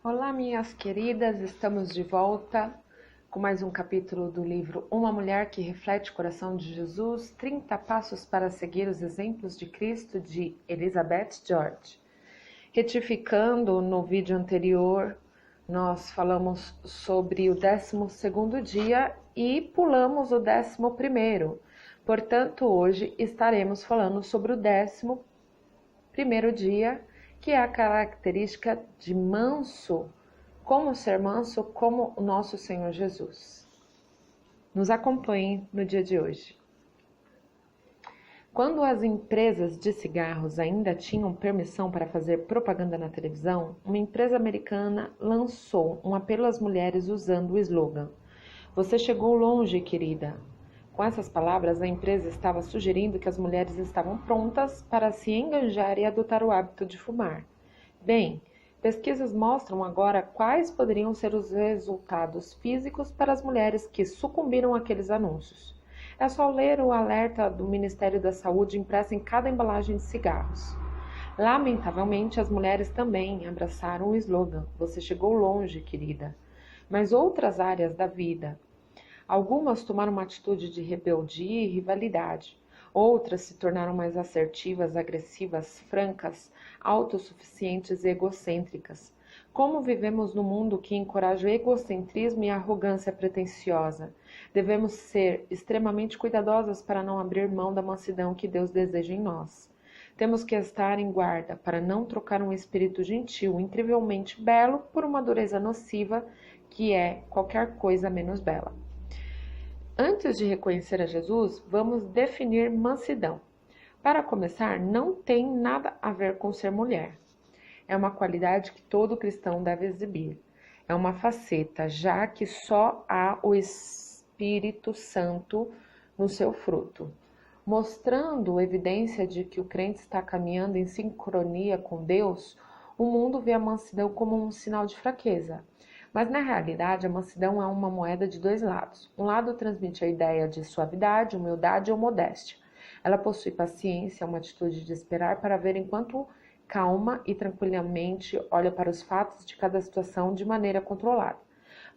Olá, minhas queridas, estamos de volta com mais um capítulo do livro Uma Mulher que Reflete o Coração de Jesus, 30 Passos para Seguir os Exemplos de Cristo, de Elizabeth George. Retificando, no vídeo anterior, nós falamos sobre o 12º dia e pulamos o 11º. Portanto, hoje estaremos falando sobre o 11º dia, que é a característica de manso, como ser manso, como o nosso Senhor Jesus. Nos acompanhe no dia de hoje. Quando as empresas de cigarros ainda tinham permissão para fazer propaganda na televisão, uma empresa americana lançou um apelo às mulheres usando o slogan: "Você chegou longe, querida". Com essas palavras, a empresa estava sugerindo que as mulheres estavam prontas para se enganjar e adotar o hábito de fumar. Bem, pesquisas mostram agora quais poderiam ser os resultados físicos para as mulheres que sucumbiram àqueles anúncios. É só ler o alerta do Ministério da Saúde impresso em cada embalagem de cigarros. Lamentavelmente, as mulheres também abraçaram o slogan: "Você chegou longe, querida". Mas outras áreas da vida, algumas tomaram uma atitude de rebeldia e rivalidade. Outras se tornaram mais assertivas, agressivas, francas, autossuficientes e egocêntricas. Como vivemos num mundo que encoraja o egocentrismo e a arrogância pretensiosa? Devemos ser extremamente cuidadosas para não abrir mão da mansidão que Deus deseja em nós. Temos que estar em guarda para não trocar um espírito gentil, incrivelmente belo, por uma dureza nociva, que é qualquer coisa menos bela. Antes de reconhecer a Jesus, vamos definir mansidão. Para começar, não tem nada a ver com ser mulher. É uma qualidade que todo cristão deve exibir. É uma faceta, já que só há o Espírito Santo no seu fruto, mostrando evidência de que o crente está caminhando em sincronia com Deus. O mundo vê a mansidão como um sinal de fraqueza. Mas na realidade, a mansidão é uma moeda de dois lados. Um lado transmite a ideia de suavidade, humildade ou modéstia. Ela possui paciência, uma atitude de esperar para ver enquanto calma e tranquilamente olha para os fatos de cada situação de maneira controlada.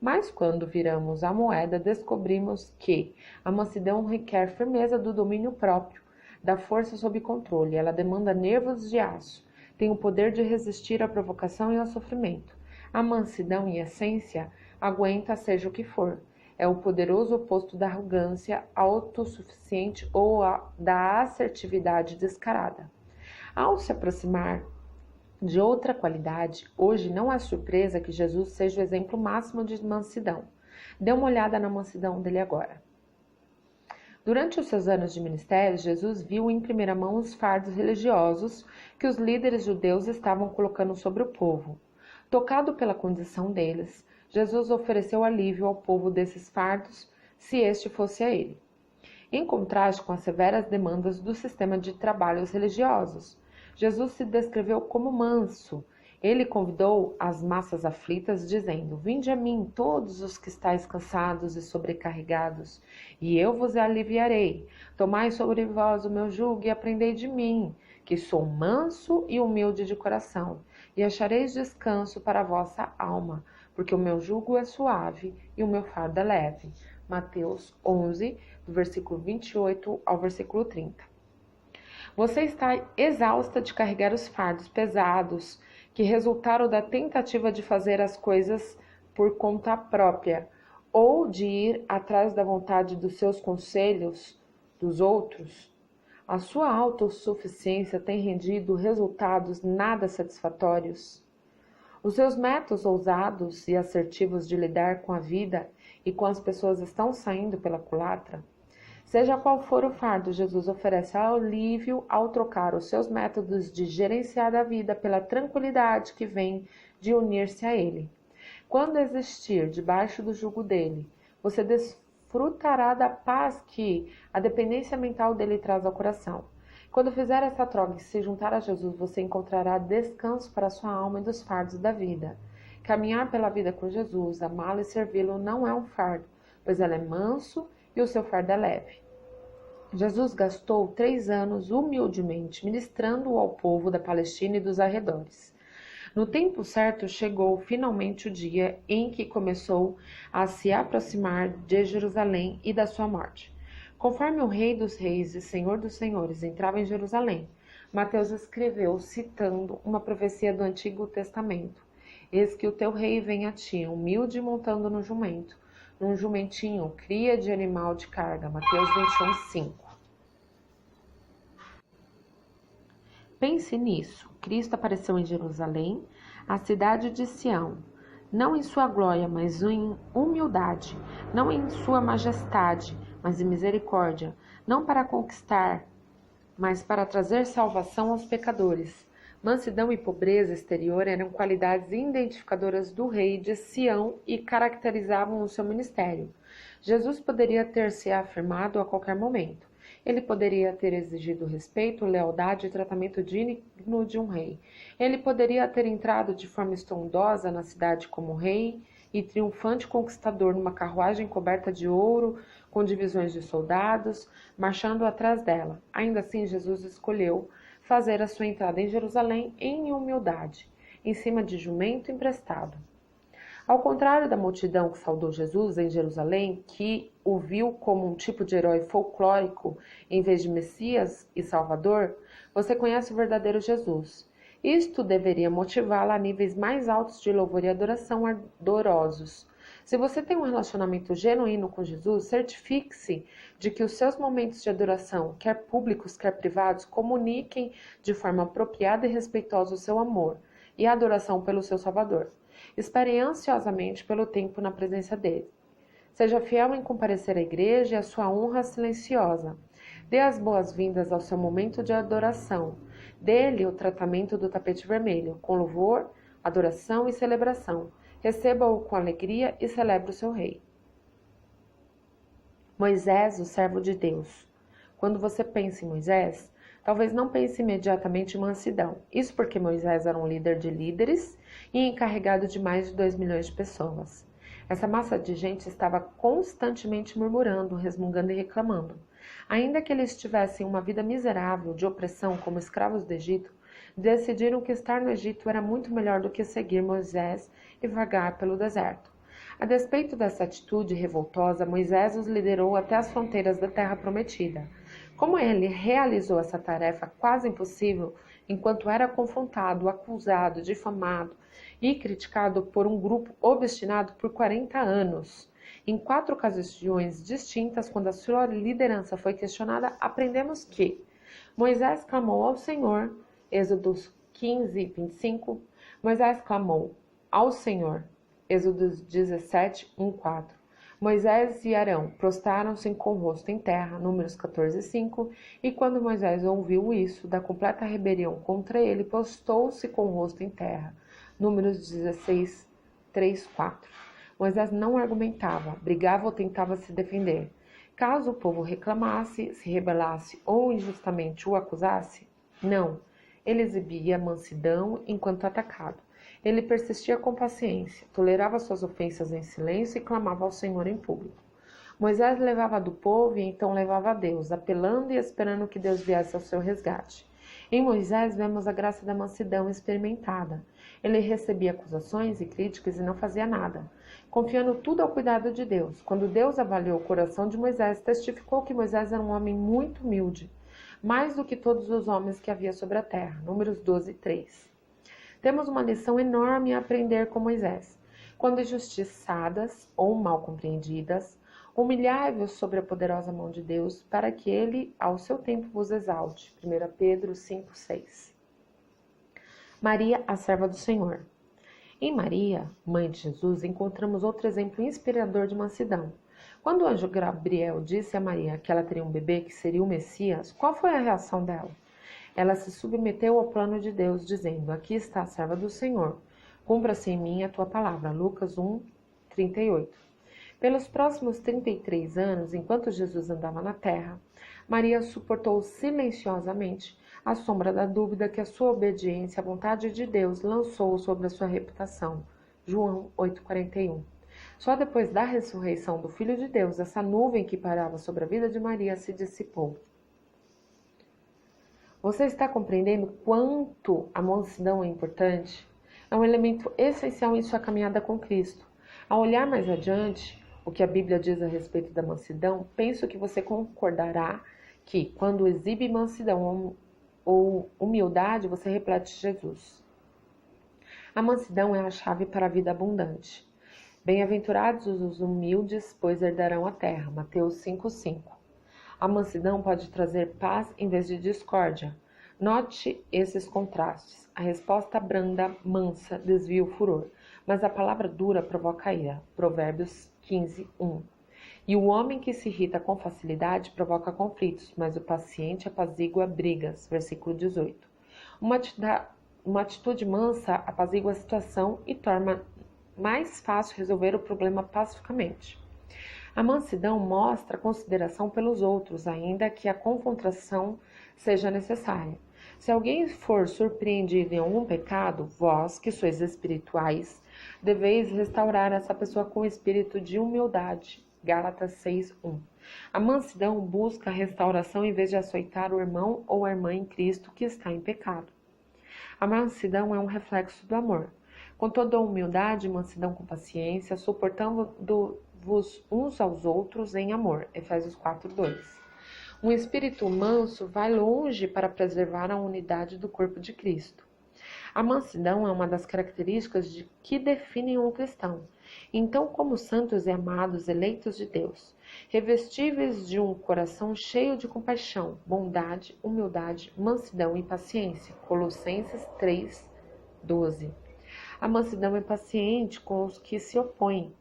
Mas quando viramos a moeda, descobrimos que a mansidão requer firmeza do domínio próprio, da força sob controle. Ela demanda nervos de aço, tem o poder de resistir à provocação e ao sofrimento. A mansidão, em essência, aguenta seja o que for. É o poderoso oposto da arrogância autossuficiente ou da assertividade descarada. Ao se aproximar de outra qualidade, hoje não é surpresa que Jesus seja o exemplo máximo de mansidão. Dê uma olhada na mansidão dele agora. Durante os seus anos de ministério, Jesus viu em primeira mão os fardos religiosos que os líderes judeus estavam colocando sobre o povo. Tocado pela condição deles, Jesus ofereceu alívio ao povo desses fardos, se este fosse a ele. Em contraste com as severas demandas do sistema de trabalhos religiosos, Jesus se descreveu como manso. Ele convidou as massas aflitas, dizendo: "Vinde a mim, todos os que estáis cansados e sobrecarregados, e eu vos aliviarei. Tomai sobre vós o meu jugo e aprendei de mim, que sou manso e humilde de coração, e achareis descanso para a vossa alma, porque o meu jugo é suave e o meu fardo é leve." Mateus 11, do versículo 28 ao versículo 30. Você está exausta de carregar os fardos pesados que resultaram da tentativa de fazer as coisas por conta própria ou de ir atrás da vontade dos seus conselhos dos outros? A sua autossuficiência tem rendido resultados nada satisfatórios? Os seus métodos ousados e assertivos de lidar com a vida e com as pessoas estão saindo pela culatra? Seja qual for o fardo, Jesus oferece alívio ao trocar os seus métodos de gerenciar a vida pela tranquilidade que vem de unir-se a Ele. Quando existir debaixo do jugo dele, você desfrutará da paz que a dependência mental dele traz ao coração. Quando fizer essa troca e se juntar a Jesus, você encontrará descanso para a sua alma e dos fardos da vida. Caminhar pela vida com Jesus, amá-lo e servi-lo não é um fardo, pois ele é manso e o seu fardo é leve. Jesus gastou 3 anos humildemente ministrando ao povo da Palestina e dos arredores. No tempo certo chegou finalmente o dia em que começou a se aproximar de Jerusalém e da sua morte. Conforme o Rei dos Reis e Senhor dos Senhores entrava em Jerusalém, Mateus escreveu citando uma profecia do Antigo Testamento. Eis que o teu rei vem a ti, humilde montando no jumento, num jumentinho, cria de animal de carga. Mateus 21:5. Pense nisso. Cristo apareceu em Jerusalém, a cidade de Sião, não em sua glória, mas em humildade, não em sua majestade, mas em misericórdia, não para conquistar, mas para trazer salvação aos pecadores. Mansidão e pobreza exterior eram qualidades identificadoras do rei de Sião e caracterizavam o seu ministério. Jesus poderia ter se afirmado a qualquer momento. Ele poderia ter exigido respeito, lealdade e tratamento digno de um rei. Ele poderia ter entrado de forma estrondosa na cidade como rei e triunfante conquistador numa carruagem coberta de ouro, com divisões de soldados, marchando atrás dela. Ainda assim, Jesus escolheu fazer a sua entrada em Jerusalém em humildade, em cima de jumento emprestado. Ao contrário da multidão que saudou Jesus em Jerusalém, que o viu como um tipo de herói folclórico em vez de Messias e Salvador, você conhece o verdadeiro Jesus. Isto deveria motivá-la a níveis mais altos de louvor e adoração ardorosos. Se você tem um relacionamento genuíno com Jesus, certifique-se de que os seus momentos de adoração, quer públicos, quer privados, comuniquem de forma apropriada e respeitosa o seu amor e a adoração pelo seu Salvador. Espere ansiosamente pelo tempo na presença dele. Seja fiel em comparecer à igreja e à sua honra silenciosa. Dê as boas-vindas ao seu momento de adoração. Dê-lhe o tratamento do tapete vermelho, com louvor, adoração e celebração. Receba-o com alegria e celebre o seu rei. Moisés, o servo de Deus. Quando você pensa em Moisés, talvez não pense imediatamente em mansidão. Isso porque Moisés era um líder de líderes e encarregado de mais de 2 milhões de pessoas. Essa massa de gente estava constantemente murmurando, resmungando e reclamando. Ainda que eles tivessem uma vida miserável de opressão como escravos do Egito, decidiram que estar no Egito era muito melhor do que seguir Moisés e vagar pelo deserto. A despeito dessa atitude revoltosa, Moisés os liderou até as fronteiras da terra prometida. Como ele realizou essa tarefa quase impossível, enquanto era confrontado, acusado, difamado e criticado por um grupo obstinado por 40 anos. Em 4 ocasiões distintas, quando a sua liderança foi questionada, aprendemos que Moisés clamou ao Senhor, Êxodo 15:25, Moisés clamou ao Senhor, Êxodo 17:1-4. Moisés e Arão prostraram-se com o rosto em terra, Números 14:5, e quando Moisés ouviu isso, da completa rebelião contra ele, postou-se com o rosto em terra, Números 16:3-4. Moisés não argumentava, brigava ou tentava se defender. Caso o povo reclamasse, se rebelasse ou injustamente o acusasse, não, ele exibia mansidão enquanto atacado. Ele persistia com paciência, tolerava suas ofensas em silêncio e clamava ao Senhor em público. Moisés levava do povo e então levava a Deus, apelando e esperando que Deus viesse ao seu resgate. Em Moisés vemos a graça da mansidão experimentada. Ele recebia acusações e críticas e não fazia nada, confiando tudo ao cuidado de Deus. Quando Deus avaliou o coração de Moisés, testificou que Moisés era um homem muito humilde, mais do que todos os homens que havia sobre a terra. Números 12:3. Temos uma lição enorme a aprender com Moisés. Quando injustiçadas ou mal compreendidas, humilhai-vos sobre a poderosa mão de Deus, para que ele, ao seu tempo, vos exalte. 1 Pedro 5:6. Maria, a serva do Senhor. Em Maria, mãe de Jesus, encontramos outro exemplo inspirador de mansidão. Quando o anjo Gabriel disse a Maria que ela teria um bebê que seria o Messias, qual foi a reação dela? Ela se submeteu ao plano de Deus, dizendo: aqui está a serva do Senhor, cumpra-se em mim a tua palavra. Lucas 1:38. Pelos próximos 33 anos, enquanto Jesus andava na terra, Maria suportou silenciosamente a sombra da dúvida que a sua obediência à vontade de Deus lançou sobre a sua reputação. João 8:41. Só depois da ressurreição do Filho de Deus, essa nuvem que pairava sobre a vida de Maria se dissipou. Você está compreendendo quanto a mansidão é importante? é um elemento essencial em sua caminhada com Cristo. Ao olhar mais adiante o que a Bíblia diz a respeito da mansidão, penso que você concordará que, quando exibe mansidão ou humildade, você reflete Jesus. A mansidão é a chave para a vida abundante. Bem-aventurados os humildes, pois herdarão a terra. Mateus 5:5. A mansidão pode trazer paz em vez de discórdia. Note esses contrastes. A resposta branda, mansa, desvia o furor, mas a palavra dura provoca ira. Provérbios 15:1. E o homem que se irrita com facilidade provoca conflitos, mas o paciente apazigua brigas. Versículo 18. Uma atitude mansa apazigua a situação e torna mais fácil resolver o problema pacificamente. A mansidão mostra consideração pelos outros, ainda que a confrontação seja necessária. Se alguém for surpreendido em algum pecado, vós, que sois espirituais, deveis restaurar essa pessoa com espírito de humildade. Gálatas 6:1. A mansidão busca a restauração em vez de açoitar o irmão ou a irmã em Cristo que está em pecado. A mansidão é um reflexo do amor. Com toda a humildade e mansidão com paciência, suportando-vos uns aos outros em amor. Efésios 4:2. Um espírito manso vai longe para preservar a unidade do corpo de Cristo. A mansidão é uma das características que definem um cristão. Então, como santos e amados eleitos de Deus, revestíveis de um coração cheio de compaixão, bondade, humildade, mansidão e paciência. Colossenses 3:12. A mansidão é paciente com os que se opõem.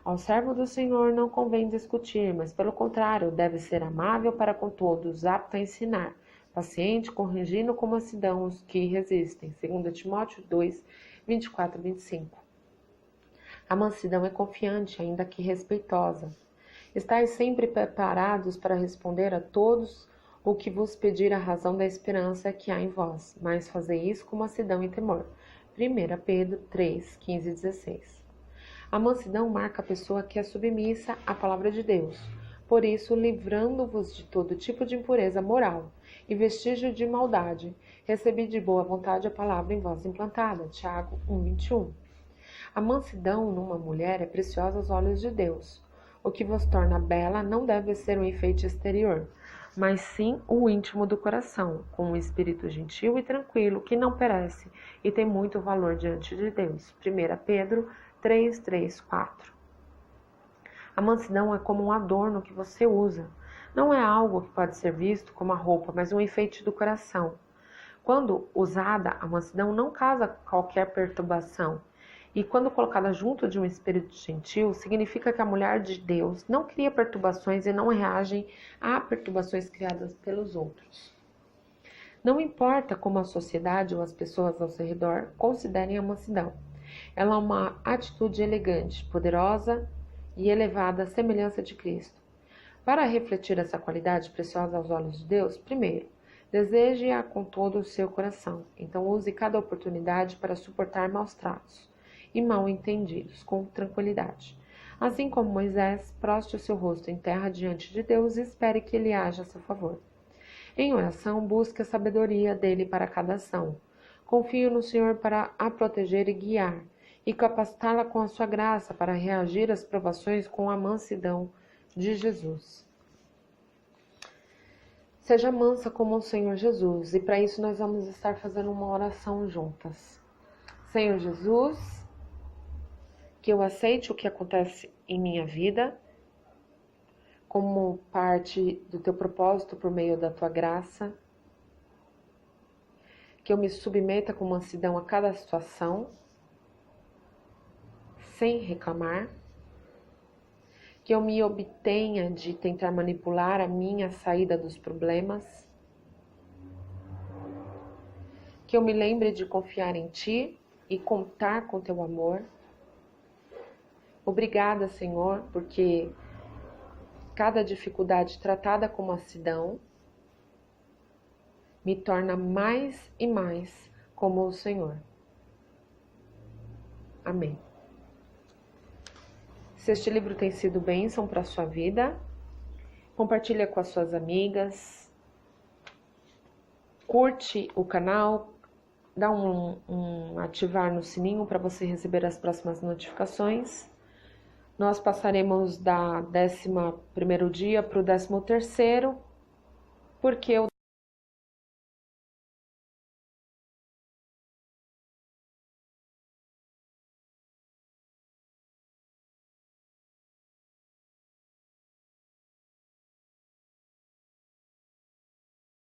Ao servo do Senhor não convém discutir, mas pelo contrário, deve ser amável para com todos, apto a ensinar, paciente, corrigindo com mansidão os que resistem. 2 Timóteo 2:24-25. A mansidão é confiante, ainda que respeitosa. Estais sempre preparados para responder a todos o que vos pedir a razão da esperança que há em vós, mas fazei isso com mansidão e temor. 1 Pedro 3:15-16. A mansidão marca a pessoa que é submissa à palavra de Deus. Por isso, livrando-vos de todo tipo de impureza moral e vestígio de maldade, recebi de boa vontade a palavra em vós implantada. Tiago 1:21. A mansidão numa mulher é preciosa aos olhos de Deus. O que vos torna bela não deve ser um enfeite exterior, mas sim o íntimo do coração, com um espírito gentil e tranquilo que não perece e tem muito valor diante de Deus. 1 Pedro 3:4. A mansidão é como um adorno que você usa. Não é algo que pode ser visto como a roupa, mas um enfeite do coração. Quando usada, a mansidão não causa qualquer perturbação. E quando colocada junto de um espírito gentil, significa que a mulher de Deus não cria perturbações e não reage a perturbações criadas pelos outros. Não importa como a sociedade ou as pessoas ao seu redor considerem a mansidão. Ela é uma atitude elegante, poderosa e elevada à semelhança de Cristo. Para refletir essa qualidade preciosa aos olhos de Deus, primeiro, deseje-a com todo o seu coração. Então use cada oportunidade para suportar maus tratos e mal entendidos com tranquilidade. Assim como Moisés, proste o seu rosto em terra diante de Deus e espere que ele haja a seu favor. Em oração, busque a sabedoria dele para cada ação. Confie no Senhor para a proteger e guiar, e capacitá-la com a sua graça para reagir às provações com a mansidão de Jesus. Seja mansa como o Senhor Jesus, e para isso nós vamos estar fazendo uma oração juntas. Senhor Jesus, que eu aceite o que acontece em minha vida como parte do teu propósito por meio da tua graça, que eu me submeta com mansidão a cada situação, sem reclamar, que eu me obtenha de tentar manipular a minha saída dos problemas, que eu me lembre de confiar em ti e contar com teu amor. Obrigada, Senhor, porque cada dificuldade tratada com mansidão me torna mais e mais como o Senhor. Amém. Se este livro tem sido bênção para a sua vida, compartilha com as suas amigas, curte o canal, dá um ativar no sininho para você receber as próximas notificações. Nós passaremos da 11º dia para o 13º, porque